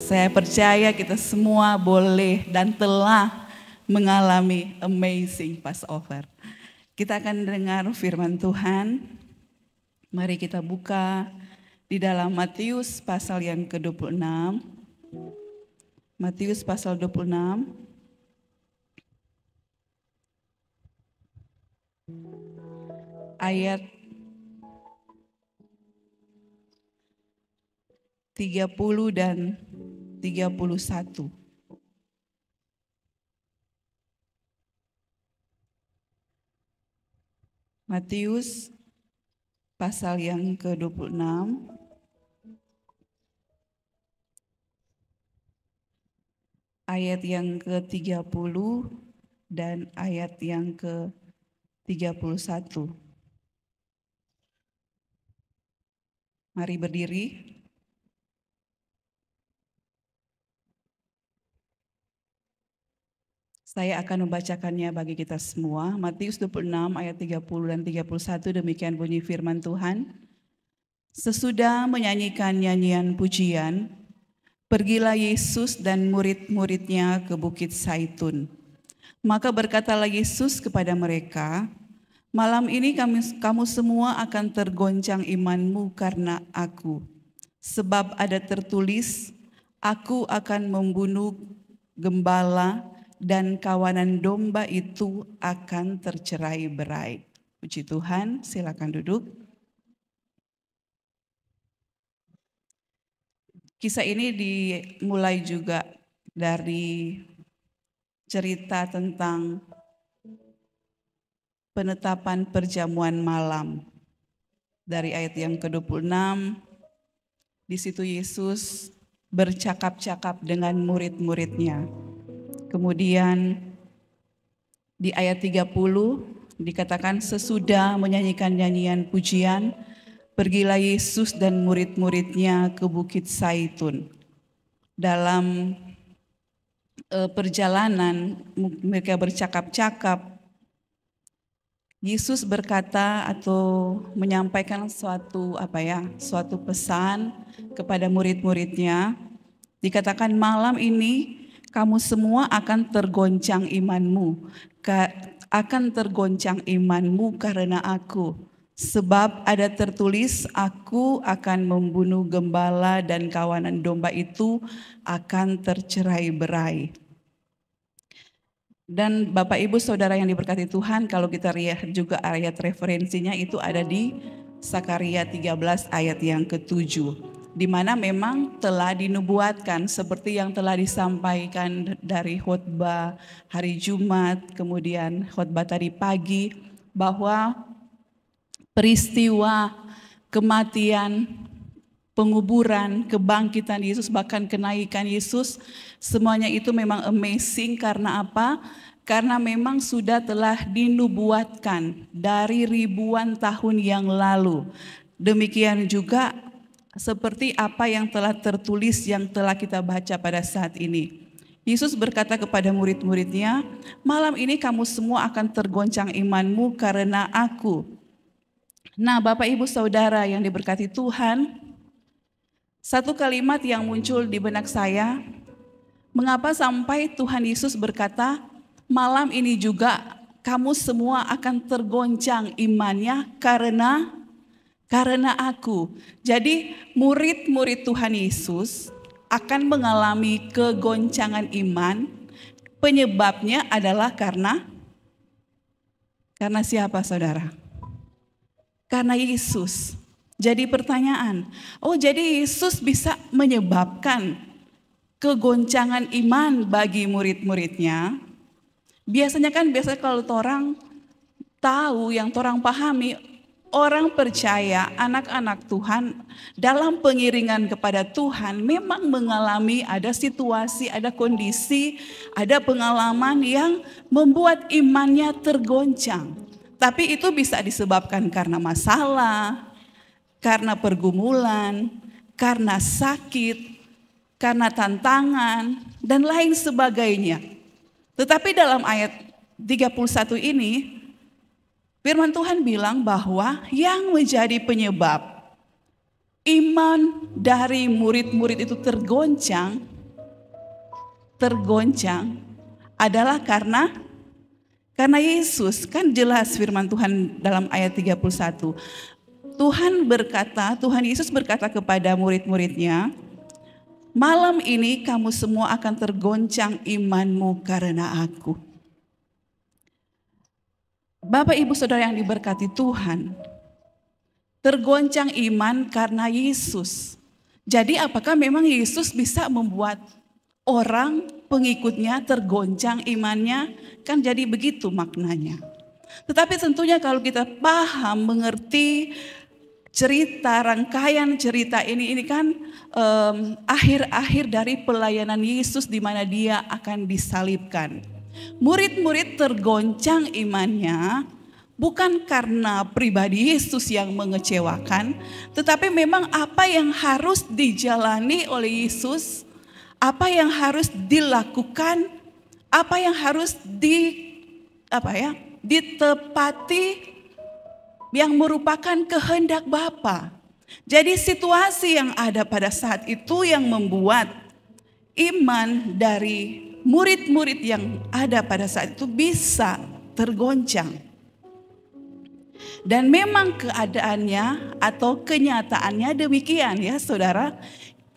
Saya percaya kita semua boleh dan telah mengalami amazing Passover. Kita akan dengar firman Tuhan. Mari kita buka di dalam Matius pasal yang ke-26. Matius pasal 26. Ayat 30 dan 31. Matius pasal yang ke-26 ayat yang ke-30 dan ayat yang ke-31. Mari berdiri. Saya akan membacakannya bagi kita semua. Matius 26 ayat 30 dan 31, demikian bunyi firman Tuhan. Sesudah menyanyikan nyanyian pujian, pergilah Yesus dan murid-muridnya ke Bukit Zaitun. Maka berkatalah Yesus kepada mereka, malam ini kamu semua akan tergoncang imanmu karena aku. Sebab ada tertulis, aku akan membunuh gembala dan kawanan domba itu akan tercerai-berai. Puji Tuhan, silakan duduk. Kisah ini dimulai juga dari cerita tentang penetapan perjamuan malam. Dari ayat yang ke-26, di situ Yesus bercakap-cakap dengan murid-muridnya. Kemudian di ayat 30 dikatakan sesudah menyanyikan nyanyian pujian, pergilah Yesus dan murid-muridnya ke Bukit Zaitun. Dalam perjalanan mereka bercakap-cakap, Yesus berkata atau menyampaikan suatu pesan kepada murid-muridnya. Dikatakan malam ini kamu semua akan tergoncang imanmu, karena aku. Sebab ada tertulis, aku akan membunuh gembala dan kawanan domba itu akan tercerai-berai. Dan Bapak Ibu Saudara yang diberkati Tuhan, kalau kita lihat juga ayat referensinya itu ada di Sakaria 13 ayat yang ke-7. Di mana memang telah dinubuatkan seperti yang telah disampaikan dari khotbah hari Jumat, kemudian khotbah tadi pagi, bahwa peristiwa kematian, penguburan, kebangkitan Yesus, bahkan kenaikan Yesus, semuanya itu memang amazing. Karena apa? Karena memang sudah telah dinubuatkan dari ribuan tahun yang lalu. Demikian juga seperti apa yang telah tertulis, yang telah kita baca pada saat ini. Yesus berkata kepada murid-muridnya, malam ini kamu semua akan tergoncang imanmu karena aku. Nah, Bapak Ibu Saudara yang diberkati Tuhan, satu kalimat yang muncul di benak saya, mengapa sampai Tuhan Yesus berkata, malam ini juga kamu semua akan tergoncang imannya karena aku. Jadi murid-murid Tuhan Yesus akan mengalami kegoncangan iman. Penyebabnya adalah karena siapa saudara? Karena Yesus. Jadi pertanyaan, jadi Yesus bisa menyebabkan kegoncangan iman bagi murid-muridnya? Biasanya kalau orang tahu, yang orang pahami, orang percaya, anak-anak Tuhan dalam pengiringan kepada Tuhan memang mengalami ada situasi, ada kondisi, ada pengalaman yang membuat imannya tergoncang. Tapi itu bisa disebabkan karena masalah, karena pergumulan, karena sakit, karena tantangan, dan lain sebagainya. Tetapi dalam ayat 31 ini, firman Tuhan bilang bahwa yang menjadi penyebab iman dari murid-murid itu tergoncang tergoncang adalah karena Yesus. Kan jelas firman Tuhan dalam ayat 31. Tuhan Yesus berkata kepada murid-muridnya, malam ini kamu semua akan tergoncang imanmu karena aku. Bapak Ibu Saudara yang diberkati Tuhan, tergoncang iman karena Yesus. Jadi apakah memang Yesus bisa membuat orang pengikutnya tergoncang imannya? Kan jadi begitu maknanya. Tetapi tentunya kalau kita paham, mengerti cerita, rangkaian cerita ini kan akhir-akhir dari pelayanan Yesus di mana dia akan disalibkan. Murid-murid tergoncang imannya bukan karena pribadi Yesus yang mengecewakan, tetapi memang apa yang harus dijalani oleh Yesus, apa yang harus dilakukan, apa yang harus ditepati yang merupakan kehendak Bapa. Jadi situasi yang ada pada saat itu yang membuat iman dari murid-murid yang ada pada saat itu bisa tergoncang. Dan memang keadaannya atau kenyataannya demikian ya saudara.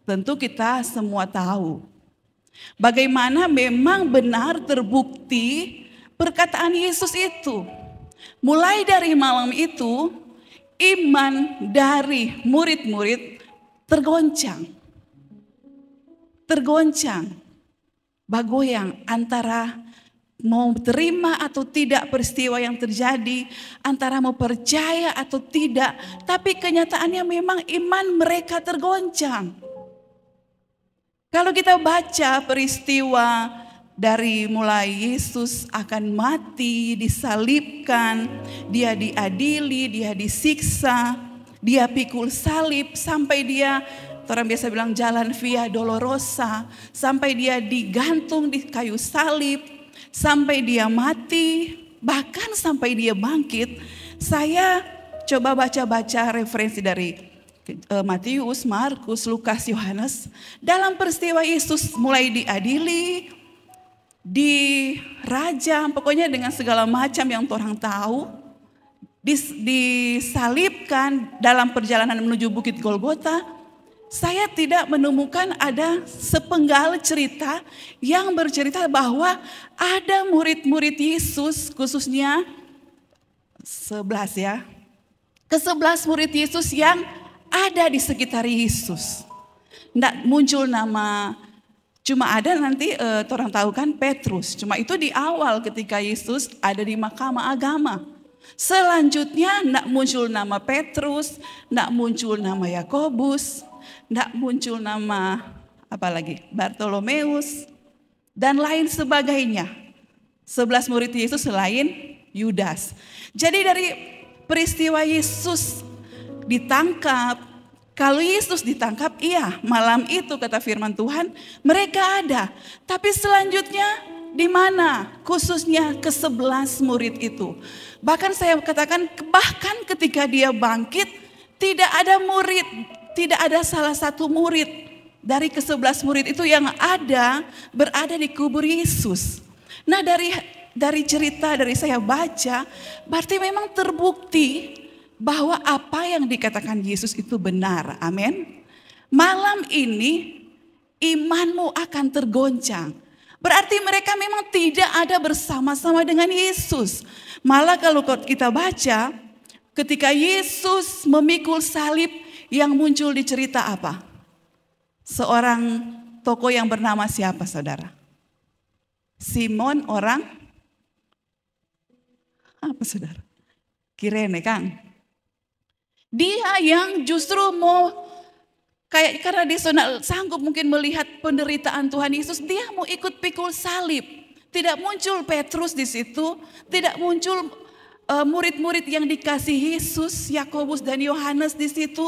Tentu kita semua tahu bagaimana memang benar terbukti perkataan Yesus itu. Mulai dari malam itu, iman dari murid-murid tergoncang. Bergoyang antara mau terima atau tidak peristiwa yang terjadi, antara mau percaya atau tidak. Tapi kenyataannya memang iman mereka tergoncang. Kalau kita baca peristiwa dari mulai Yesus akan mati, disalibkan, dia diadili, dia disiksa, dia pikul salib, sampai dia, orang biasa bilang jalan via dolorosa, sampai dia digantung di kayu salib, sampai dia mati, bahkan sampai dia bangkit. Saya coba baca-baca referensi dari Matius, Markus, Lukas, Yohanes. Dalam peristiwa Yesus mulai diadili, dirajam, pokoknya dengan segala macam yang orang tahu, disalibkan dalam perjalanan menuju Bukit Golgota. Saya tidak menemukan ada sepenggal cerita yang bercerita bahwa ada murid-murid Yesus, khususnya 11 ya, ke-11 murid Yesus yang ada di sekitar Yesus. Tidak muncul nama. Cuma ada nanti orang tahu kan Petrus. Cuma itu di awal ketika Yesus ada di Mahkamah Agama. Selanjutnya tidak muncul nama Petrus, tidak muncul nama Yakobus, tidak muncul nama Bartolomeus dan lain sebagainya. 11 murid Yesus selain Yudas. Jadi dari peristiwa Yesus ditangkap. Kalau Yesus ditangkap, iya malam itu kata firman Tuhan mereka ada. Tapi selanjutnya di mana? Khususnya ke-11 murid itu. Bahkan saya katakan bahkan ketika dia bangkit tidak ada murid, tidak ada salah satu murid dari ke-11 murid itu yang berada di kubur Yesus. Nah dari cerita dari saya baca berarti memang terbukti bahwa apa yang dikatakan Yesus itu benar. Amin. Malam ini imanmu akan tergoncang. Berarti mereka memang tidak ada bersama-sama dengan Yesus. Malah kalau kita baca ketika Yesus memikul salib, yang muncul di cerita apa? Seorang tokoh yang bernama siapa saudara? Simon orang apa saudara? Kirene kan? Dia yang justru mau karena dia sanggup mungkin melihat penderitaan Tuhan Yesus, dia mau ikut pikul salib. Tidak muncul Petrus di situ, tidak muncul murid-murid yang dikasih Yesus, Yakobus dan Yohanes di situ,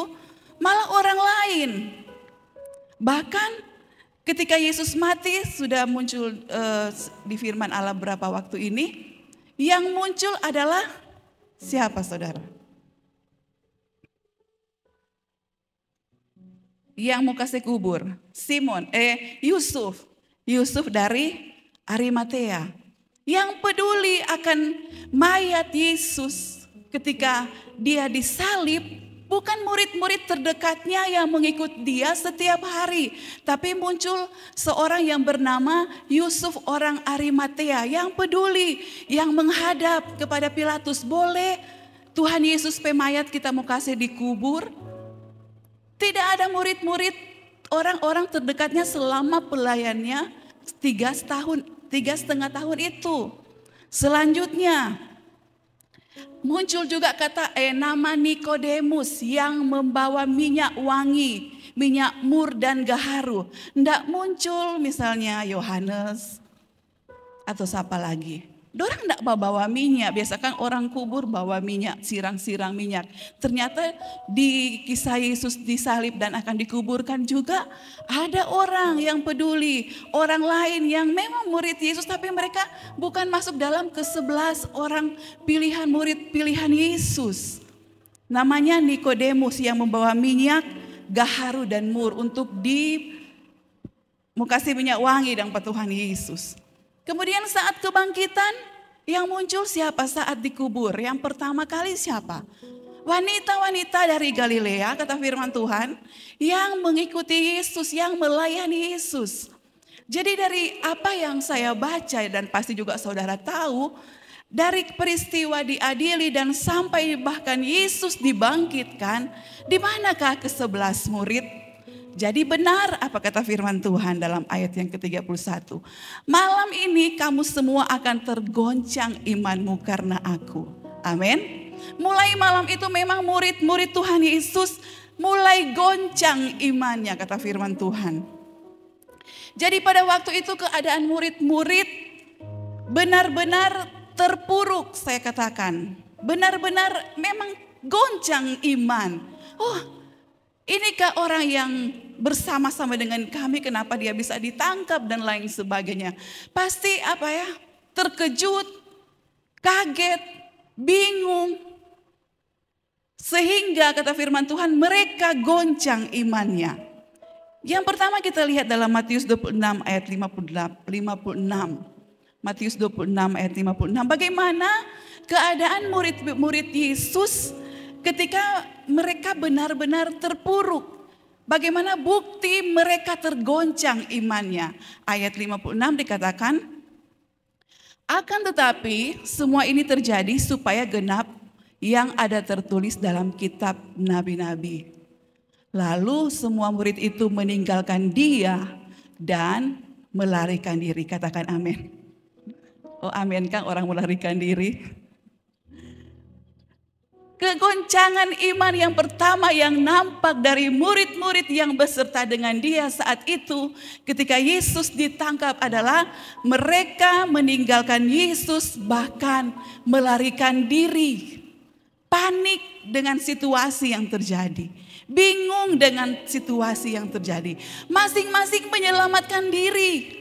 malah orang lain. Bahkan ketika Yesus mati sudah muncul di firman Allah beberapa waktu ini, yang muncul adalah siapa saudara? Yang mau kasih kubur, Yusuf. Yusuf dari Arimatea yang peduli akan mayat Yesus ketika dia disalib. Bukan murid-murid terdekatnya yang mengikut dia setiap hari, tapi muncul seorang yang bernama Yusuf orang Arimatea yang peduli, yang menghadap kepada Pilatus, boleh Tuhan Yesus pemayat kita mau kasih dikubur? Tidak ada murid-murid orang-orang terdekatnya selama pelayannya 3,5 tahun itu. Selanjutnya muncul juga nama Nikodemus yang membawa minyak wangi, minyak mur dan gaharu. Tidak muncul misalnya Yohanes atau siapa lagi. Dorang tidak bawa minyak, biasa kan orang kubur bawa minyak, sirang-sirang minyak. Ternyata di kisah Yesus disalib dan akan dikuburkan juga ada orang yang peduli. Orang lain yang memang murid Yesus tapi mereka bukan masuk dalam ke-11 orang pilihan murid pilihan Yesus. Namanya Nikodemus yang membawa minyak, gaharu dan mur untuk mau kasih minyak wangi dan Tuhan Yesus. Kemudian saat kebangkitan yang muncul siapa saat dikubur? Yang pertama kali siapa? Wanita-wanita dari Galilea, kata firman Tuhan, yang mengikuti Yesus, yang melayani Yesus. Jadi dari apa yang saya baca dan pasti juga saudara tahu, dari peristiwa diadili dan sampai bahkan Yesus dibangkitkan, di manakah ke-11 murid? Jadi benar apa kata firman Tuhan dalam ayat yang ke-31. Malam ini kamu semua akan tergoncang imanmu karena aku. Amin. Mulai malam itu memang murid-murid Tuhan Yesus mulai goncang imannya kata firman Tuhan. Jadi pada waktu itu keadaan murid-murid benar-benar terpuruk saya katakan. Benar-benar memang goncang iman. Inikah orang yang bersama-sama dengan kami, kenapa dia bisa ditangkap dan lain sebagainya. Pasti terkejut, kaget, bingung. Sehingga kata firman Tuhan mereka goncang imannya. Yang pertama kita lihat dalam Matius 26 ayat 56. Matius 26 ayat 56. Bagaimana keadaan murid-murid Yesus ketika mereka benar-benar terpuruk. Bagaimana bukti mereka tergoncang imannya. Ayat 56 dikatakan, akan tetapi semua ini terjadi supaya genap yang ada tertulis dalam kitab nabi-nabi. Lalu semua murid itu meninggalkan dia dan melarikan diri. Katakan amin. Oh amin kan orang melarikan diri. Kegoncangan iman yang pertama yang nampak dari murid-murid yang beserta dengan dia saat itu ketika Yesus ditangkap adalah mereka meninggalkan Yesus bahkan melarikan diri. Panik dengan situasi yang terjadi. Bingung dengan situasi yang terjadi. Masing-masing menyelamatkan diri.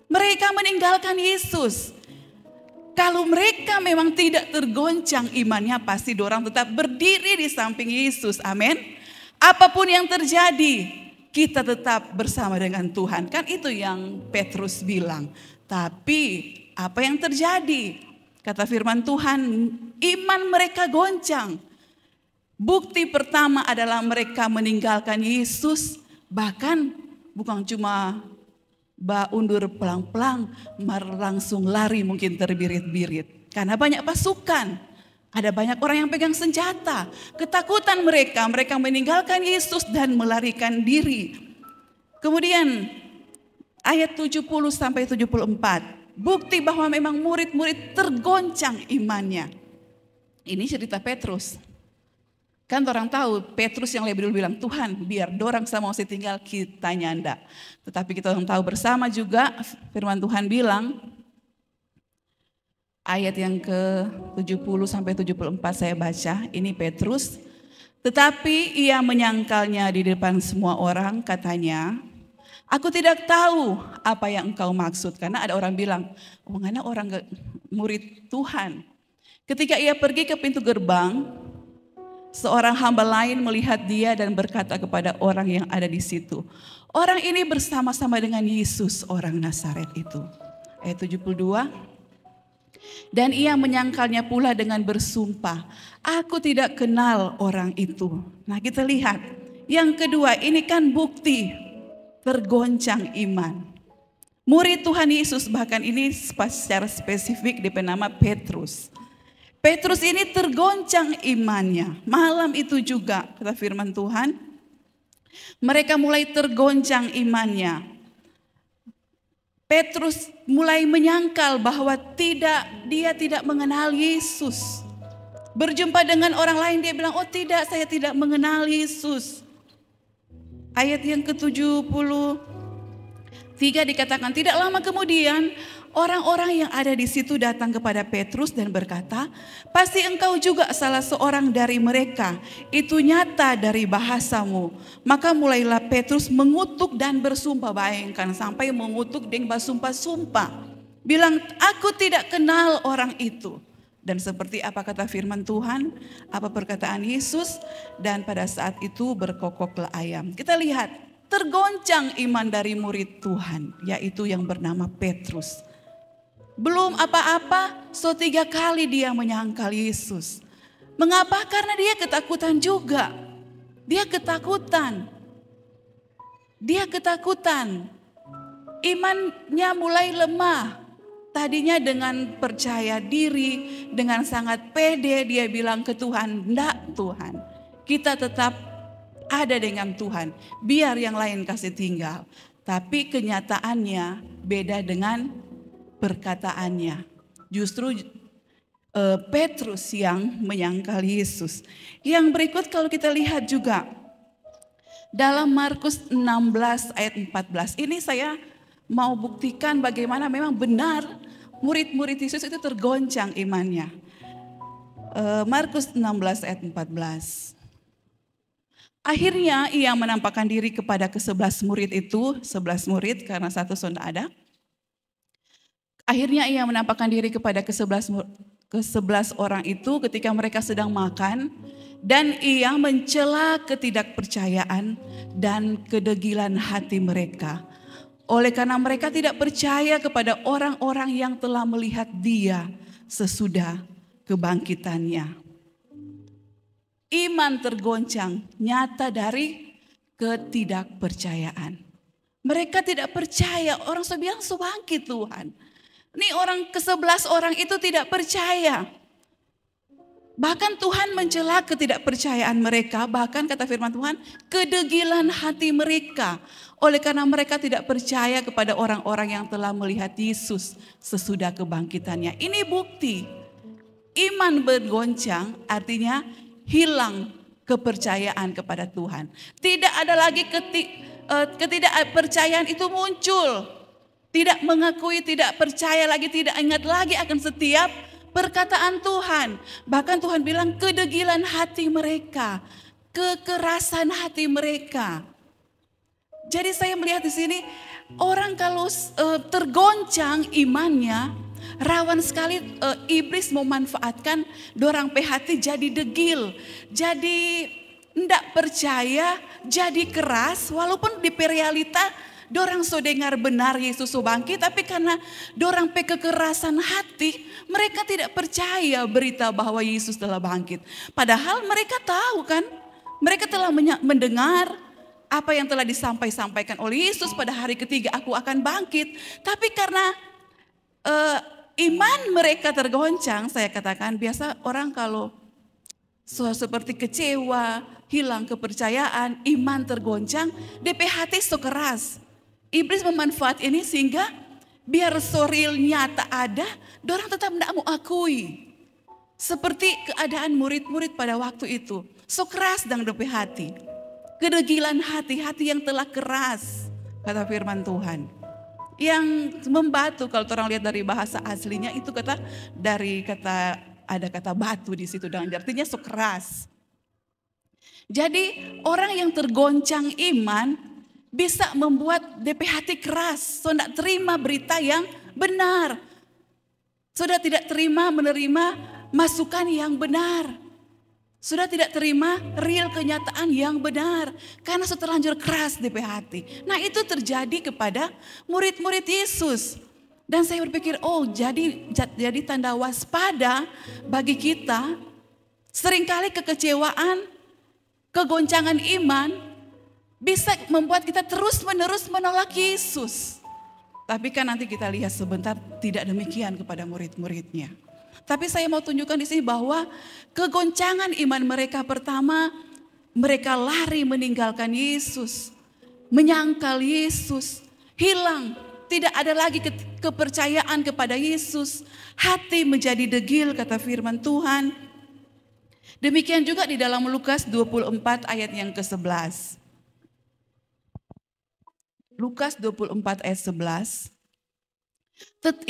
Mereka meninggalkan Yesus. Kalau mereka memang tidak tergoncang imannya, pasti dorang tetap berdiri di samping Yesus. Amin. Apapun yang terjadi, kita tetap bersama dengan Tuhan. Kan itu yang Petrus bilang. Tapi apa yang terjadi? Kata firman Tuhan, iman mereka goncang. Bukti pertama adalah mereka meninggalkan Yesus. Bahkan bukan cuma undur pelang-pelang, langsung lari mungkin terbirit-birit. Karena banyak pasukan, ada banyak orang yang pegang senjata. Ketakutan mereka meninggalkan Yesus dan melarikan diri. Kemudian ayat 70 sampai 74, bukti bahwa memang murid-murid tergoncang imannya. Ini cerita Petrus. Kan orang tahu Petrus yang lebih dulu bilang, Tuhan biar dorang sama masih tinggal kita nyanda. Tetapi kita orang tahu bersama juga firman Tuhan bilang, ayat yang ke-70 sampai 74 saya baca, ini Petrus. Tetapi ia menyangkalnya di depan semua orang, katanya, aku tidak tahu apa yang engkau maksud. Karena ada orang bilang, mana orang murid Tuhan. Ketika ia pergi ke pintu gerbang, Seorang hamba lain melihat dia dan berkata kepada orang yang ada di situ, orang ini bersama-sama dengan Yesus orang Nazaret itu. Ayat 72. Dan ia menyangkalnya pula dengan bersumpah, aku tidak kenal orang itu. Nah, kita lihat. Yang kedua, ini kan bukti tergoncang iman. Murid Tuhan Yesus, bahkan ini secara spesifik diberi nama Petrus. Petrus ini tergoncang imannya. Malam itu juga, kata firman Tuhan, mereka mulai tergoncang imannya. Petrus mulai menyangkal bahwa dia tidak mengenal Yesus. Berjumpa dengan orang lain dia bilang, oh tidak, saya tidak mengenal Yesus. Ayat yang ke-73 dikatakan, tidak lama kemudian orang-orang yang ada di situ datang kepada Petrus dan berkata, pasti engkau juga salah seorang dari mereka, itu nyata dari bahasamu. Maka mulailah Petrus mengutuk dan bersumpah, bayangkan sampai mengutuk dan bersumpah-sumpah. Bilang, aku tidak kenal orang itu. Dan seperti apa kata firman Tuhan, apa perkataan Yesus, dan pada saat itu berkokoklah ayam. Kita lihat, tergoncang iman dari murid Tuhan, yaitu yang bernama Petrus. Belum apa-apa, 3 kali dia menyangkal Yesus. Mengapa? Karena dia ketakutan juga. Dia ketakutan. Imannya mulai lemah. Tadinya dengan percaya diri, dengan sangat pede dia bilang ke Tuhan, enggak Tuhan, kita tetap ada dengan Tuhan, biar yang lain kasih tinggal. Tapi kenyataannya beda dengan perkataannya. Justru Petrus yang menyangkal Yesus. Yang berikut kalau kita lihat juga dalam Markus 16 ayat 14. Ini saya mau buktikan bagaimana memang benar murid-murid Yesus itu tergoncang imannya. Markus 16 ayat 14. Akhirnya ia menampakkan diri kepada ke-11 murid itu, 11 murid karena satu sudah ada. Akhirnya ia menampakkan diri kepada ke-11 orang itu ketika mereka sedang makan. Dan ia mencela ketidakpercayaan dan kedegilan hati mereka. Oleh karena mereka tidak percaya kepada orang-orang yang telah melihat dia sesudah kebangkitannya. Iman tergoncang nyata dari ketidakpercayaan. Mereka tidak percaya, orang bilang bangkit Tuhan. Ini orang ke-11 orang itu tidak percaya. Bahkan Tuhan mencela ketidakpercayaan mereka, bahkan kata firman Tuhan, kedegilan hati mereka. Oleh karena mereka tidak percaya kepada orang-orang yang telah melihat Yesus sesudah kebangkitannya. Ini bukti, iman bergoncang artinya hilang kepercayaan kepada Tuhan. Tidak ada lagi ketidakpercayaan itu muncul. Tidak mengakui, tidak percaya lagi, tidak ingat lagi akan setiap perkataan Tuhan. Bahkan Tuhan bilang kedegilan hati mereka, kekerasan hati mereka. Jadi saya melihat di sini orang kalau tergoncang imannya, rawan sekali iblis memanfaatkan dorang hati jadi degil, jadi ndak percaya, jadi keras. Walaupun di realita dorang so dengar benar Yesus so bangkit, tapi karena dorang kekerasan hati, mereka tidak percaya berita bahwa Yesus telah bangkit. Padahal mereka tahu kan, mereka telah mendengar apa yang telah disampaikan oleh Yesus pada hari ketiga aku akan bangkit. Tapi karena iman mereka tergoncang, saya katakan biasa orang kalau seperti kecewa, hilang kepercayaan, iman tergoncang, DP hati so keras. Iblis memanfaat ini sehingga biar soril nyata ada, dorang tetap tidak mau akui. Seperti keadaan murid-murid pada waktu itu, so keras dan DP hati. Kedegilan hati yang telah keras, kata firman Tuhan. Yang membatu, kalau orang lihat dari bahasa aslinya itu ada kata batu di situ, dan artinya so keras. Jadi orang yang tergoncang iman bisa membuat DP hati keras, so tidak terima berita yang benar. Sudah tidak terima menerima masukan yang benar. Sudah tidak terima real kenyataan yang benar. Karena sudah terlanjur keras di hati. Nah itu terjadi kepada murid-murid Yesus. Dan saya berpikir, oh jadi tanda waspada bagi kita. Seringkali kekecewaan, kegoncangan iman bisa membuat kita terus-menerus menolak Yesus. Tapi kan nanti kita lihat sebentar tidak demikian kepada murid-muridnya. Tapi saya mau tunjukkan di sini bahwa kegoncangan iman mereka pertama, mereka lari meninggalkan Yesus, menyangkal Yesus, hilang, tidak ada lagi kepercayaan kepada Yesus, hati menjadi degil kata firman Tuhan. Demikian juga di dalam Lukas 24 ayat yang ke-11. Lukas 24 ayat 11.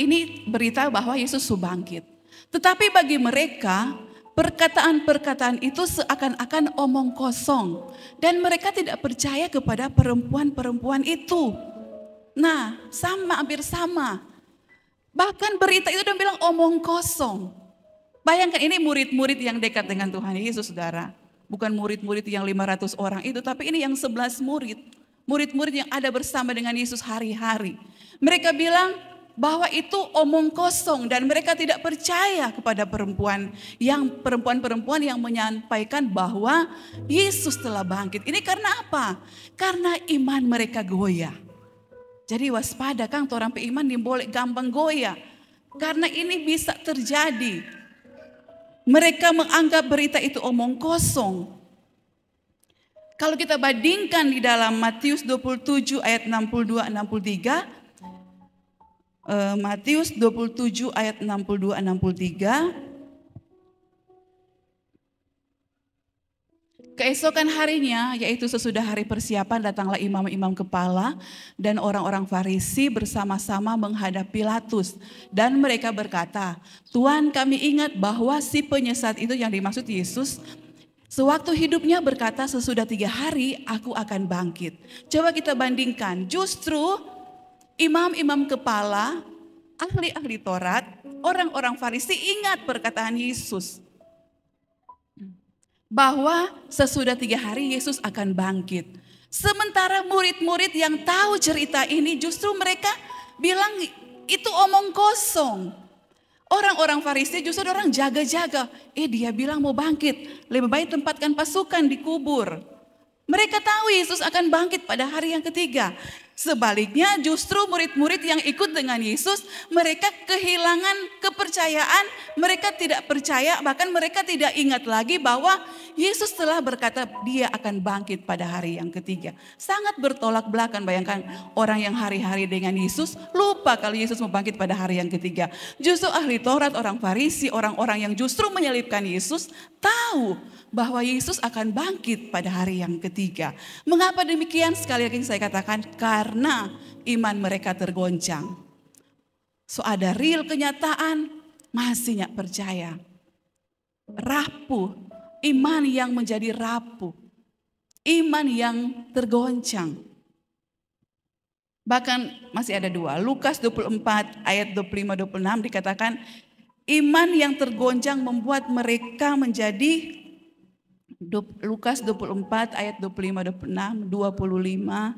Ini berita bahwa Yesus bangkit. Tetapi bagi mereka perkataan-perkataan itu seakan-akan omong kosong. Dan mereka tidak percaya kepada perempuan-perempuan itu. Nah hampir sama. Bahkan berita itu udah bilang omong kosong. Bayangkan ini murid-murid yang dekat dengan Tuhan Yesus saudara. Bukan murid-murid yang 500 orang itu. Tapi ini yang 11 murid. Murid-murid yang ada bersama dengan Yesus hari-hari. Mereka bilang bahwa itu omong kosong dan mereka tidak percaya kepada perempuan yang menyampaikan bahwa Yesus telah bangkit. Ini karena apa? Karena iman mereka goyah. Jadi waspada Kang, orang beriman boleh gampang goyah. Karena ini bisa terjadi. Mereka menganggap berita itu omong kosong. Kalau kita bandingkan di dalam Matius 27 ayat 62-63, Matius 27 ayat 62-63. Keesokan harinya, yaitu sesudah hari persiapan, datanglah imam-imam kepala dan orang-orang Farisi bersama-sama menghadap Pilatus. Dan mereka berkata, Tuhan, kami ingat bahwa si penyesat itu yang dimaksud Yesus, sewaktu hidupnya berkata, sesudah 3 hari aku akan bangkit. Coba kita bandingkan, justru imam-imam kepala, ahli-ahli Taurat, orang-orang Farisi ingat perkataan Yesus. Bahwa sesudah 3 hari Yesus akan bangkit. Sementara murid-murid yang tahu cerita ini justru mereka bilang itu omong kosong. Orang-orang Farisi justru orang jaga-jaga. Dia bilang mau bangkit, lebih baik tempatkan pasukan di kubur. Mereka tahu Yesus akan bangkit pada hari yang ketiga. Sebaliknya justru murid-murid yang ikut dengan Yesus, mereka kehilangan kepercayaan, mereka tidak percaya, bahkan mereka tidak ingat lagi bahwa Yesus telah berkata dia akan bangkit pada hari yang ketiga. Sangat bertolak belakang, bayangkan orang yang hari-hari dengan Yesus lupa kalau Yesus mau bangkit pada hari yang ketiga. Justru ahli Taurat, orang Farisi, orang-orang yang justru menyalibkan Yesus tahu bahwa Yesus akan bangkit pada hari yang ketiga. Mengapa demikian? Sekali lagi saya katakan karena iman mereka tergoncang. So ada real kenyataan, masih nggak percaya. Rapuh, iman yang menjadi rapuh. Iman yang tergoncang. Bahkan masih ada 2, Lukas 24 ayat 25-26 dikatakan iman yang tergoncang membuat mereka menjadi, Lukas 24 ayat 25-26, 25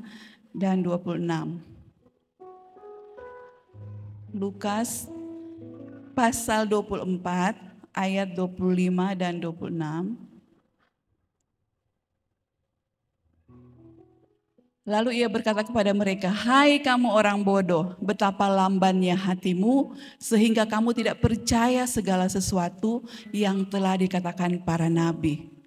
dan 26. Lukas pasal 24 ayat 25 dan 26. Lalu ia berkata kepada mereka, hai kamu orang bodoh, betapa lambannya hatimu sehingga kamu tidak percaya segala sesuatu yang telah dikatakan para nabi.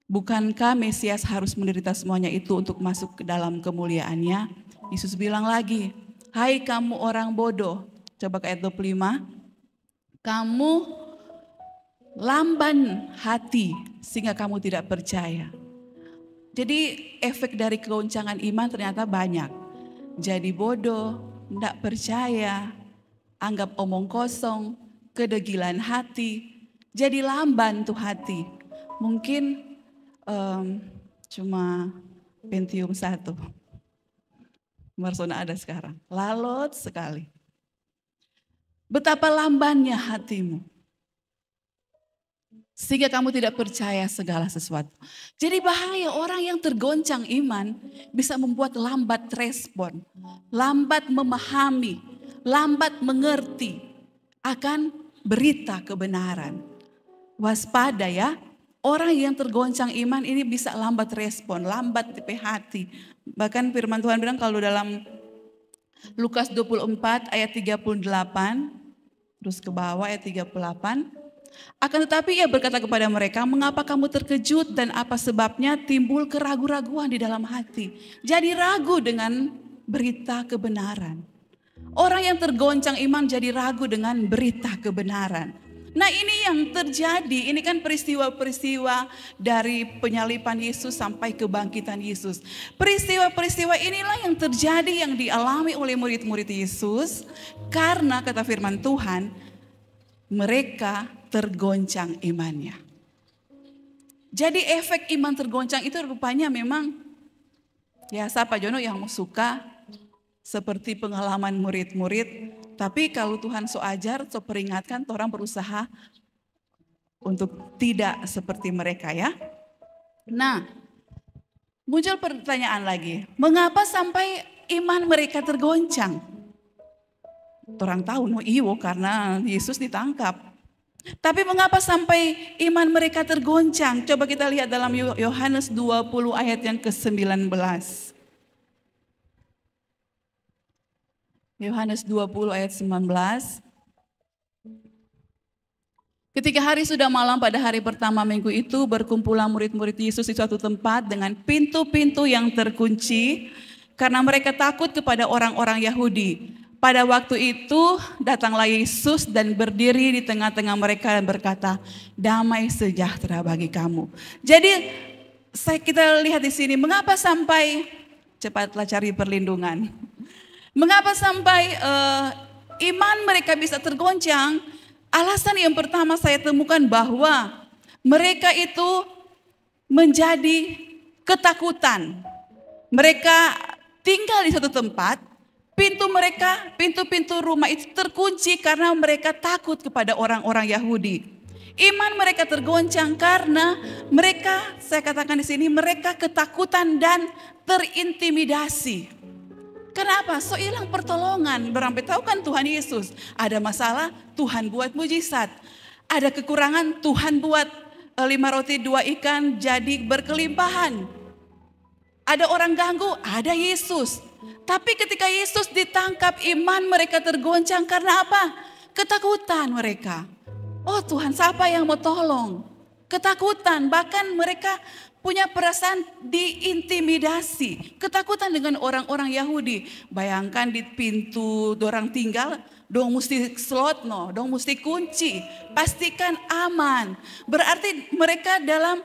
Bukankah Mesias harus menderita semuanya itu untuk masuk ke dalam kemuliaannya? Yesus bilang lagi, hai kamu orang bodoh. Coba ke ayat 25. Kamu lamban hati sehingga kamu tidak percaya. Jadi efek dari kegoncangan iman ternyata banyak. Jadi bodoh, tidak percaya, anggap omong kosong, kedegilan hati, jadi lamban tuh hati. Mungkin cuma Pentium 1. Marsona ada sekarang. Lalot sekali. Betapa lambannya hatimu. Sehingga kamu tidak percaya segala sesuatu. Jadi bahaya orang yang tergoncang iman bisa membuat lambat respon, lambat memahami, lambat mengerti akan berita kebenaran. Waspada ya, orang yang tergoncang iman ini bisa lambat respon, lambat hati. Bahkan firman Tuhan bilang kalau dalam Lukas 24 ayat 38, terus ke bawah ayat 38. Akan tetapi ia berkata kepada mereka, mengapa kamu terkejut dan apa sebabnya timbul keraguan-raguan di dalam hati. Jadi ragu dengan berita kebenaran. Orang yang tergoncang iman jadi ragu dengan berita kebenaran. Nah ini yang terjadi, ini kan peristiwa-peristiwa dari penyaliban Yesus sampai kebangkitan Yesus. Peristiwa-peristiwa inilah yang terjadi yang dialami oleh murid-murid Yesus. Karena kata firman Tuhan, mereka tergoncang imannya. Jadi efek iman tergoncang itu rupanya memang ya Pak Jono yang suka seperti pengalaman murid-murid. Tapi kalau Tuhan so ajar, so peringatkan, orang berusaha untuk tidak seperti mereka ya. Nah, muncul pertanyaan lagi, mengapa sampai iman mereka tergoncang? Orang tahu karena Yesus ditangkap. Tapi mengapa sampai iman mereka tergoncang? Coba kita lihat dalam Yohanes 20 ayat yang ke-19. Yohanes 20 ayat 19. Ketika hari sudah malam pada hari pertama minggu itu, berkumpulah murid-murid Yesus di suatu tempat dengan pintu-pintu yang terkunci karena mereka takut kepada orang-orang Yahudi. Pada waktu itu datanglah Yesus dan berdiri di tengah-tengah mereka dan berkata, damai sejahtera bagi kamu. Jadi kita lihat di sini, mengapa sampai, cepatlah cari perlindungan. Mengapa sampai iman mereka bisa tergoncang? Alasan yang pertama saya temukan bahwa mereka itu menjadi ketakutan. Mereka tinggal di satu tempat, pintu-pintu rumah itu terkunci karena mereka takut kepada orang-orang Yahudi. Iman mereka tergoncang karena mereka, saya katakan di sini, mereka ketakutan dan terintimidasi. Kenapa? So hilang pertolongan. Bersampai tahu kan Tuhan Yesus. Ada masalah, Tuhan buat mujizat. Ada kekurangan, Tuhan buat 5 roti 2 ikan jadi berkelimpahan. Ada orang ganggu, ada Yesus. Tapi ketika Yesus ditangkap, iman mereka tergoncang karena apa? Ketakutan mereka. Oh Tuhan, siapa yang mau tolong? Ketakutan, bahkan mereka punya perasaan diintimidasi. Ketakutan dengan orang-orang Yahudi. Bayangkan di pintu dorang tinggal, dong mesti slot dong mesti kunci. Pastikan aman. Berarti mereka dalam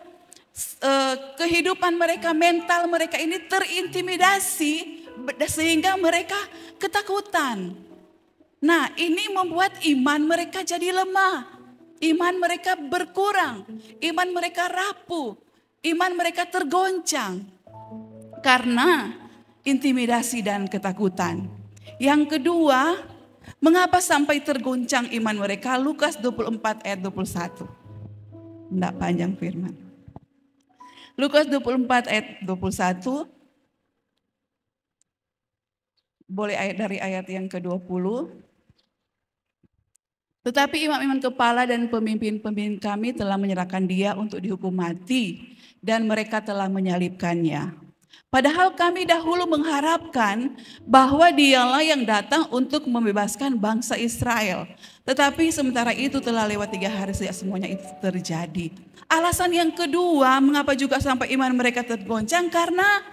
kehidupan mereka, mental mereka ini terintimidasi sehingga mereka ketakutan. Nah, ini membuat iman mereka jadi lemah. Iman mereka berkurang, iman mereka rapuh, iman mereka tergoncang karena intimidasi dan ketakutan. Yang kedua, mengapa sampai tergoncang iman mereka? Lukas 24 ayat 21. Tidak panjang firman. Lukas 24 ayat 21. Boleh dari ayat yang ke-20. Tetapi imam-imam kepala dan pemimpin-pemimpin kami telah menyerahkan dia untuk dihukum mati dan mereka telah menyalibkannya. Padahal kami dahulu mengharapkan bahwa dialah yang datang untuk membebaskan bangsa Israel. Tetapi sementara itu telah lewat 3 hari sejak semuanya itu terjadi. Alasan yang kedua mengapa juga sampai iman mereka tergoncang karena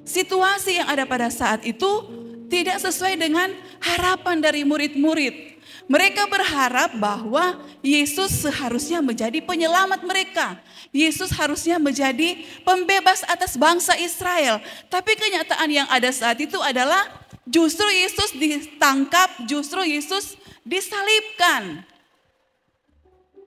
situasi yang ada pada saat itu tidak sesuai dengan harapan dari murid-murid. Mereka berharap bahwa Yesus seharusnya menjadi penyelamat mereka. Yesus harusnya menjadi pembebas atas bangsa Israel. Tapi kenyataan yang ada saat itu adalah justru Yesus ditangkap, justru Yesus disalibkan.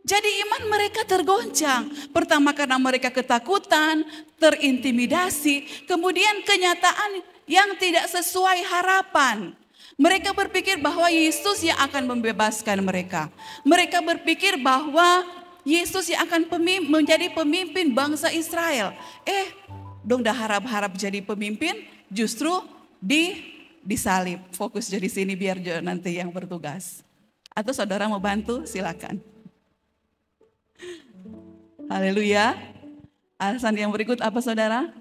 Jadi iman mereka tergoncang. Pertama karena mereka ketakutan, terintimidasi. Kemudian kenyataan yang tidak sesuai harapan. Mereka berpikir bahwa Yesus yang akan membebaskan mereka. Mereka berpikir bahwa Yesus yang akan menjadi pemimpin bangsa Israel. Dong dah harap-harap jadi pemimpin, justru disalib. Fokus jadi sini biar nanti yang bertugas. Atau saudara mau bantu, silakan. Haleluya. Alasan yang berikut apa saudara?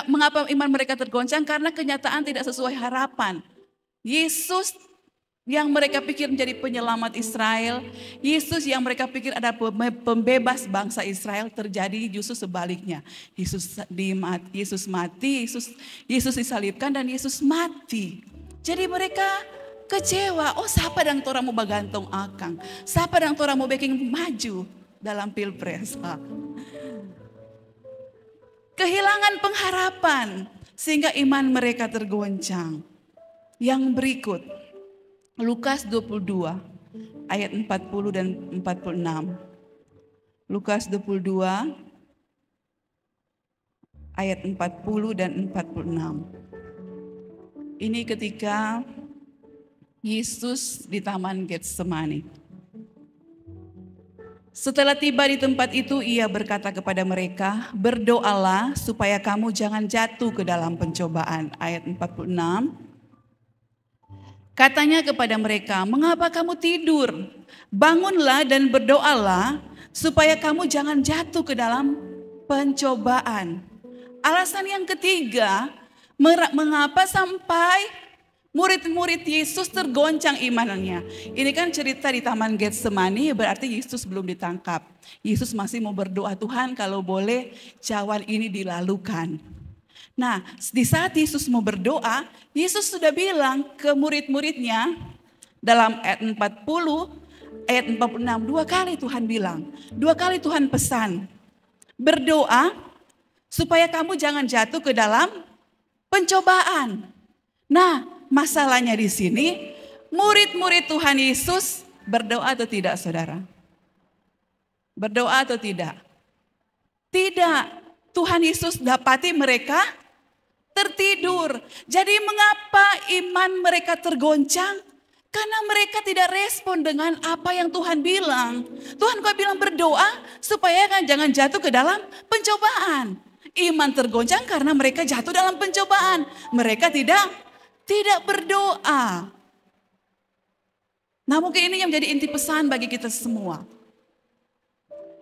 Mengapa iman mereka tergoncang? Karena kenyataan tidak sesuai harapan. Yesus yang mereka pikir menjadi penyelamat Israel, Yesus yang mereka pikir ada pembebas bangsa Israel, terjadi justru sebaliknya. Yesus mati, Yesus disalibkan dan Yesus mati. Jadi mereka kecewa. Siapa yang tora mau bagantung akang? Siapa yang tora mau bikin maju dalam pilpres? Kehilangan pengharapan sehingga iman mereka tergoncang. Yang berikut, Lukas 22 ayat 40 dan 46. Lukas 22 ayat 40 dan 46. Ini ketika Yesus di Taman Getsemani. Setelah tiba di tempat itu, ia berkata kepada mereka, berdoalah supaya kamu jangan jatuh ke dalam pencobaan. Ayat 46. Katanya kepada mereka, mengapa kamu tidur? Bangunlah dan berdoalah supaya kamu jangan jatuh ke dalam pencobaan. Alasan yang ketiga, mengapa sampai murid-murid Yesus tergoncang imanannya. Ini kan cerita di Taman Getsemani, berarti Yesus belum ditangkap. Yesus masih mau berdoa, Tuhan kalau boleh cawan ini dilalukan. Nah, di saat Yesus mau berdoa, Yesus sudah bilang ke murid-muridnya dalam ayat 40, ayat 46, 2 kali Tuhan bilang, 2 kali Tuhan pesan, berdoa supaya kamu jangan jatuh ke dalam pencobaan. Nah, masalahnya di sini, murid-murid Tuhan Yesus berdoa atau tidak, saudara? Berdoa atau tidak? Tidak. Tuhan Yesus dapati mereka tertidur. Jadi mengapa iman mereka tergoncang? Karena mereka tidak respon dengan apa yang Tuhan bilang. Tuhan kok bilang berdoa supaya kan jangan jatuh ke dalam pencobaan. Iman tergoncang karena mereka jatuh dalam pencobaan. Mereka tidak berdoa. Nah, mungkin ini yang menjadi inti pesan bagi kita semua.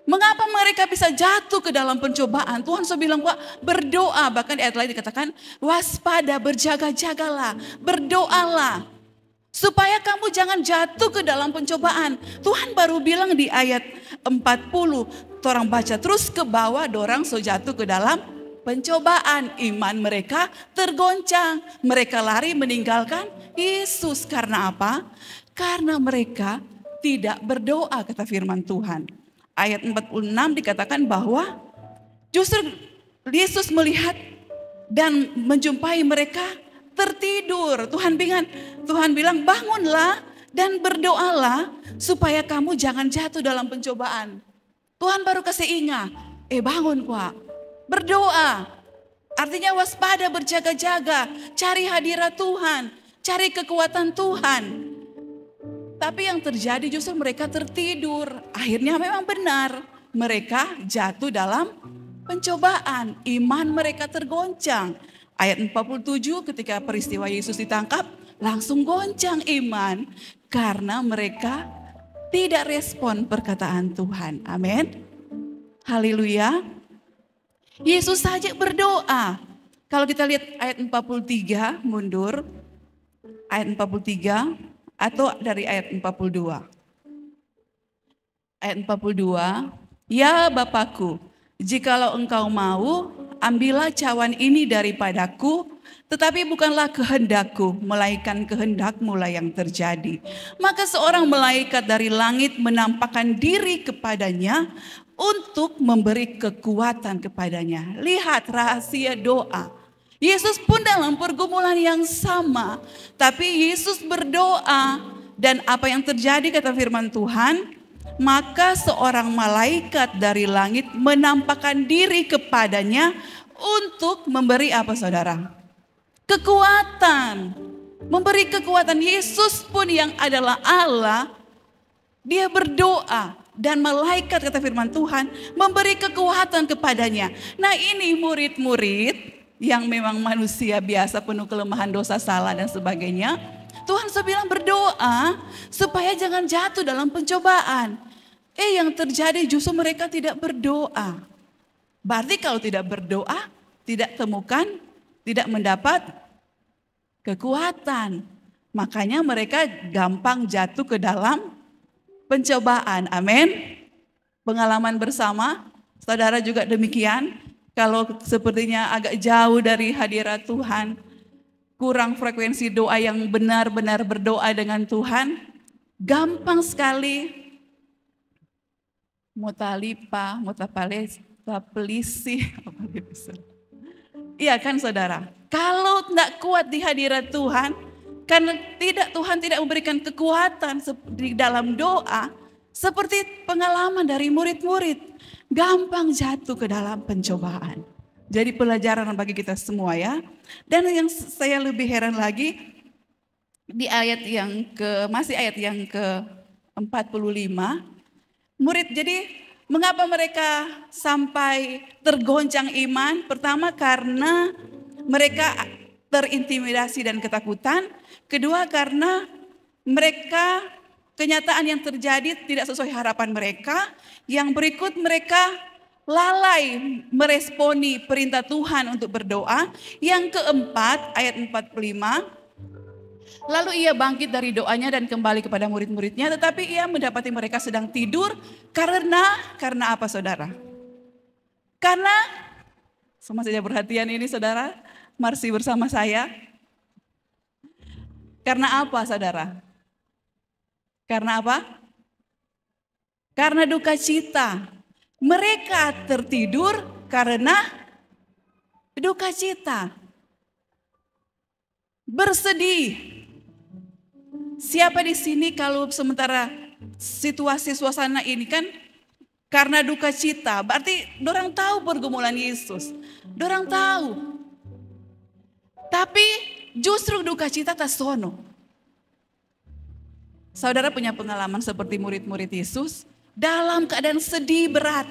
Mengapa mereka bisa jatuh ke dalam pencobaan? Tuhan sudah bilang, Pak, berdoa. Bahkan di ayat lain dikatakan, waspada, berjaga-jagalah, berdoalah. Supaya kamu jangan jatuh ke dalam pencobaan. Tuhan baru bilang di ayat 40, orang baca terus ke bawah, dorang so jatuh ke dalam pencobaan. Iman mereka tergoncang. Mereka lari meninggalkan Yesus. Karena apa? Karena mereka tidak berdoa, kata firman Tuhan. Ayat 46 dikatakan bahwa justru Yesus melihat dan menjumpai mereka tertidur. Tuhan bilang bangunlah dan berdoalah supaya kamu jangan jatuh dalam pencobaan. Tuhan baru kasih ingat, bangun Pak, berdoa. Artinya waspada, berjaga-jaga, cari hadirat Tuhan, cari kekuatan Tuhan. Tapi yang terjadi justru mereka tertidur. Akhirnya memang benar, mereka jatuh dalam pencobaan. Iman mereka tergoncang. Ayat 47 ketika peristiwa Yesus ditangkap, langsung goncang iman. Karena mereka tidak respon perkataan Tuhan. Amin. Haleluya. Yesus saja berdoa. Kalau kita lihat ayat 43, mundur. Ayat 43. Atau dari ayat 42. Ayat 42, ya Bapakku, jikalau engkau mau, ambillah cawan ini daripadaku, tetapi bukanlah kehendakku, melainkan kehendakmu lah yang terjadi. Maka seorang malaikat dari langit menampakkan diri kepadanya untuk memberi kekuatan kepadanya. Lihat rahasia doa. Yesus pun dalam pergumulan yang sama, tapi Yesus berdoa dan apa yang terjadi kata firman Tuhan, maka seorang malaikat dari langit menampakkan diri kepadanya untuk memberi apa saudara? Kekuatan. Memberi kekuatan. Yesus pun yang adalah Allah, dia berdoa dan malaikat kata firman Tuhan memberi kekuatan kepadanya. Nah ini murid-murid yang memang manusia biasa penuh kelemahan dosa salah dan sebagainya. Tuhan bilang berdoa supaya jangan jatuh dalam pencobaan. Yang terjadi justru mereka tidak berdoa. Berarti kalau tidak berdoa, tidak temukan, tidak mendapat kekuatan. Makanya mereka gampang jatuh ke dalam pencobaan. Amin. Pengalaman bersama, saudara juga demikian. Kalau sepertinya agak jauh dari hadirat Tuhan, kurang frekuensi doa yang benar-benar berdoa dengan Tuhan, gampang sekali mutapelisi. Iya kan saudara? Kalau tidak kuat di hadirat Tuhan, karena Tuhan tidak memberikan kekuatan di dalam doa, seperti pengalaman dari murid-murid, gampang jatuh ke dalam pencobaan. Jadi pelajaran bagi kita semua ya. Dan yang saya lebih heran lagi, di ayat yang ke-45, murid, jadi mengapa mereka sampai tergoncang iman? Pertama karena mereka terintimidasi dan ketakutan. Kedua karena mereka kenyataan yang terjadi tidak sesuai harapan mereka. Yang berikut mereka lalai meresponi perintah Tuhan untuk berdoa. Yang keempat ayat 45. Lalu ia bangkit dari doanya dan kembali kepada murid-muridnya, tetapi ia mendapati mereka sedang tidur karena apa saudara? Karena, sama saja perhatian ini saudara, Marsi bersama saya. Karena apa saudara? Karena apa? Karena duka cita. Mereka tertidur karena duka cita. Bersedih. Siapa di sini kalau sementara situasi suasana ini kan karena duka cita, berarti dorang tahu pergumulan Yesus, dorang tahu. Tapi justru duka cita tak sono. Saudara punya pengalaman seperti murid-murid Yesus dalam keadaan sedih berat,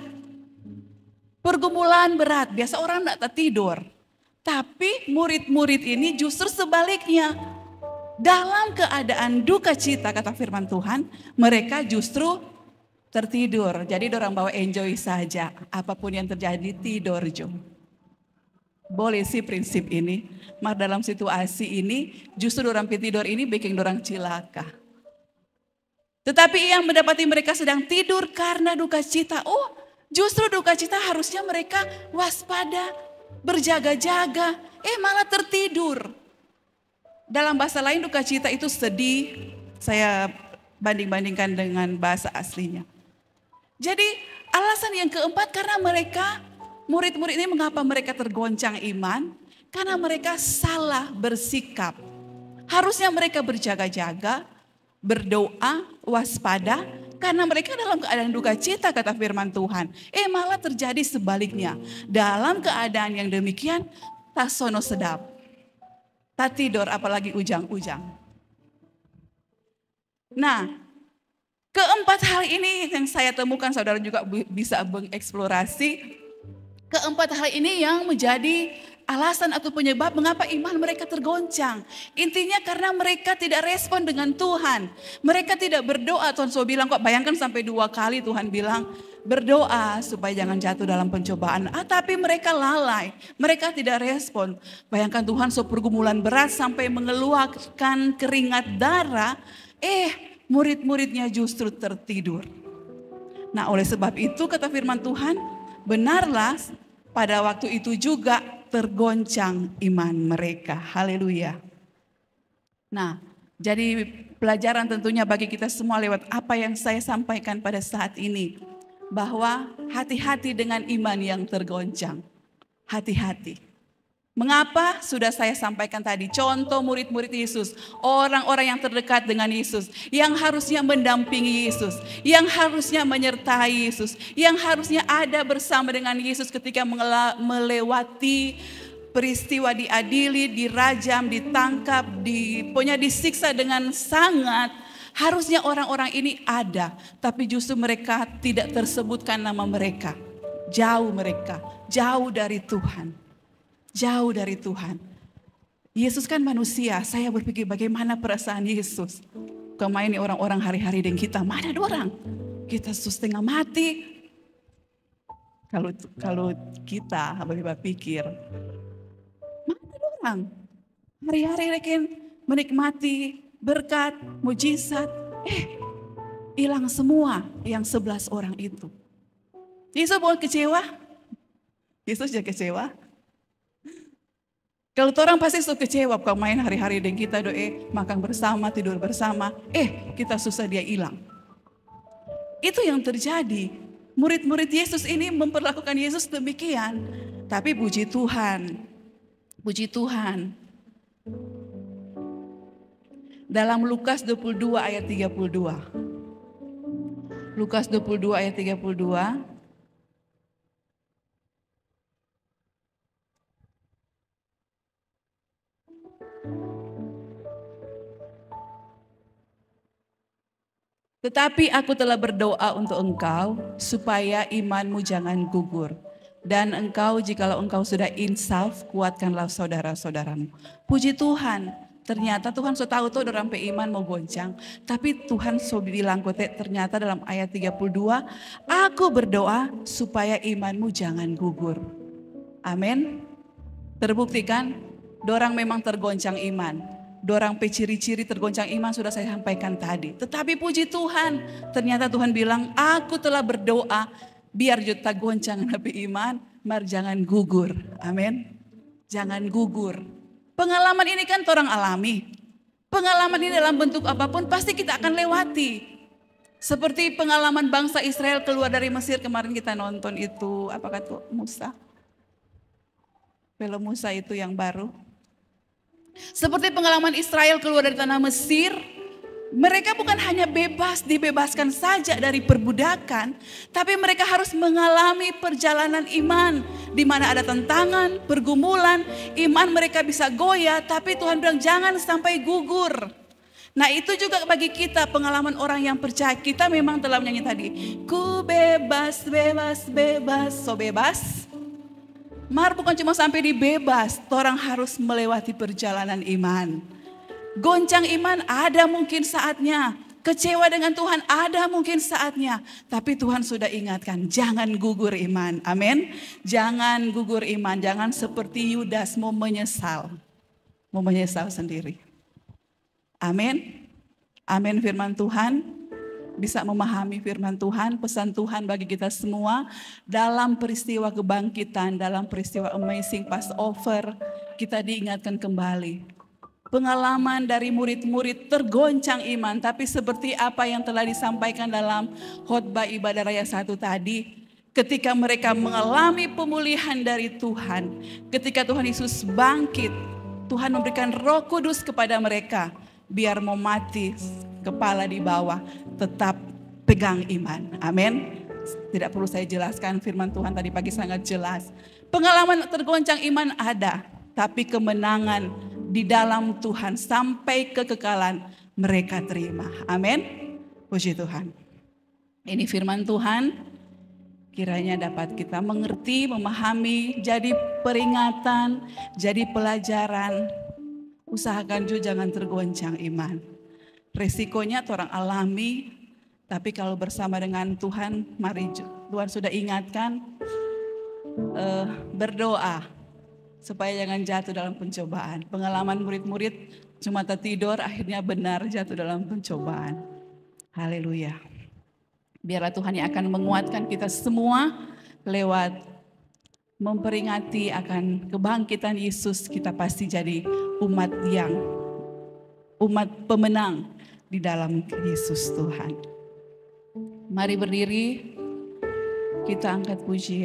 pergumulan berat. Biasa orang tidak tidur, tapi murid-murid ini justru sebaliknya. Dalam keadaan duka cita kata firman Tuhan, mereka justru tertidur. Jadi orang bawa enjoy saja. Apapun yang terjadi tidur jo. Boleh sih prinsip ini. Maka dalam situasi ini justru orang tidur ini bikin orang cilaka. Tetapi yang mendapati mereka sedang tidur karena duka cita. Oh justru duka cita harusnya mereka waspada, berjaga-jaga. Malah tertidur. Dalam bahasa lain duka cita itu sedih, saya banding-bandingkan dengan bahasa aslinya. Jadi alasan yang keempat karena mereka, murid-murid ini mengapa mereka tergoncang iman? Karena mereka salah bersikap. Harusnya mereka berjaga-jaga, berdoa, waspada. Karena mereka dalam keadaan duka cita kata firman Tuhan. Malah terjadi sebaliknya. Dalam keadaan yang demikian, tak sono sedap. Tak tidur apalagi ujang-ujang. Nah, keempat hal ini yang saya temukan saudara juga bisa mengeksplorasi. Keempat hal ini yang menjadi alasan atau penyebab mengapa iman mereka tergoncang. Intinya karena mereka tidak respon dengan Tuhan. Mereka tidak berdoa. Tuhan bilang kok bayangkan sampai 2 kali Tuhan bilang berdoa supaya jangan jatuh dalam pencobaan. Tapi mereka lalai, mereka tidak respon. Bayangkan Tuhan pergumulan berat sampai mengeluarkan keringat darah. Murid-muridnya justru tertidur. Nah oleh sebab itu kata firman Tuhan, benarlah pada waktu itu juga tergoncang iman mereka. Haleluya. Nah jadi pelajaran tentunya bagi kita semua lewat apa yang saya sampaikan pada saat ini. Bahwa hati-hati dengan iman yang tergoncang. Hati-hati. Mengapa? Sudah saya sampaikan tadi. Contoh murid-murid Yesus. Orang-orang yang terdekat dengan Yesus. Yang harusnya mendampingi Yesus. Yang harusnya menyertai Yesus. Yang harusnya ada bersama dengan Yesus ketika melewati peristiwa diadili, dirajam, ditangkap, pokoknya disiksa dengan sangat. Harusnya orang-orang ini ada, tapi justru mereka tidak tersebutkan nama mereka. Jauh mereka, jauh dari Tuhan. Jauh dari Tuhan. Yesus kan manusia, saya berpikir bagaimana perasaan Yesus. Kemarin ini orang-orang hari-hari dengan kita, mana ada orang? Kita setengah mati. Kalau kita Bapak pikir, mana ada orang? Hari-hari rekan menikmati berkat, mujizat, hilang semua yang 11 orang itu. Yesus bukan kecewa? Yesus juga kecewa? Kalau orang pasti suka kecewa, kalau main hari-hari dengan kita makan bersama, tidur bersama, kita susah dia hilang. Itu yang terjadi. Murid-murid Yesus ini memperlakukan Yesus demikian. Tapi puji Tuhan. Puji Tuhan. Dalam Lukas 22 ayat 32. Lukas 22 ayat 32. Tetapi aku telah berdoa untuk engkau supaya imanmu jangan gugur. Dan engkau jikalau engkau sudah insaf, kuatkanlah saudara-saudaramu. Puji Tuhan, ternyata Tuhan sudah tahu orang iman mau goncang. Tapi Tuhan sudah bilang ternyata dalam ayat 32, aku berdoa supaya imanmu jangan gugur. Amin. Terbuktikan, dorang memang tergoncang iman. Dorang ciri-ciri tergoncang iman sudah saya sampaikan tadi. Tetapi puji Tuhan, ternyata Tuhan bilang, aku telah berdoa biar juta goncang nabi iman, mar jangan gugur. Amin. Jangan gugur. Pengalaman ini kan orang alami. Pengalaman ini dalam bentuk apapun pasti kita akan lewati. Seperti pengalaman bangsa Israel keluar dari Mesir, kemarin kita nonton itu, apa kata Musa? Film Musa itu yang baru. Seperti pengalaman Israel keluar dari tanah Mesir, mereka bukan hanya dibebaskan saja dari perbudakan, tapi mereka harus mengalami perjalanan iman, di mana ada tantangan, pergumulan, iman mereka bisa goyah, tapi Tuhan bilang jangan sampai gugur. Nah itu juga bagi kita pengalaman orang yang percaya, kita memang telah menyanyi tadi, ku bebas, bebas, bebas, so bebas. Mar bukan cuma sampai dibebas, orang harus melewati perjalanan iman. Goncang iman ada mungkin saatnya, kecewa dengan Tuhan ada mungkin saatnya. Tapi Tuhan sudah ingatkan, jangan gugur iman, amin. Jangan gugur iman, jangan seperti Yudas mau menyesal sendiri. Amin, amin firman Tuhan. Bisa memahami firman Tuhan, pesan Tuhan bagi kita semua dalam peristiwa kebangkitan, dalam peristiwa amazing Passover, kita diingatkan kembali. Pengalaman dari murid-murid tergoncang iman, tapi seperti apa yang telah disampaikan dalam khotbah ibadah raya 1 tadi, ketika mereka mengalami pemulihan dari Tuhan, ketika Tuhan Yesus bangkit, Tuhan memberikan Roh Kudus kepada mereka, biar mau mati kepala di bawah, tetap pegang iman. Amin. Tidak perlu saya jelaskan, firman Tuhan tadi pagi sangat jelas. Pengalaman tergoncang iman ada, tapi kemenangan di dalam Tuhan sampai kekekalan mereka terima. Amin. Puji Tuhan. Ini firman Tuhan, kiranya dapat kita mengerti, memahami, jadi peringatan, jadi pelajaran. Usahakan juga jangan tergoncang iman. Resikonya orang alami, tapi kalau bersama dengan Tuhan, mari Tuhan sudah ingatkan, berdoa supaya jangan jatuh dalam pencobaan. Pengalaman murid-murid cuma tertidur, akhirnya benar jatuh dalam pencobaan. Haleluya. Biarlah Tuhan yang akan menguatkan kita semua lewat memperingati akan kebangkitan Yesus. Kita pasti jadi umat pemenang di dalam Yesus Tuhan. Mari berdiri, kita angkat pujian.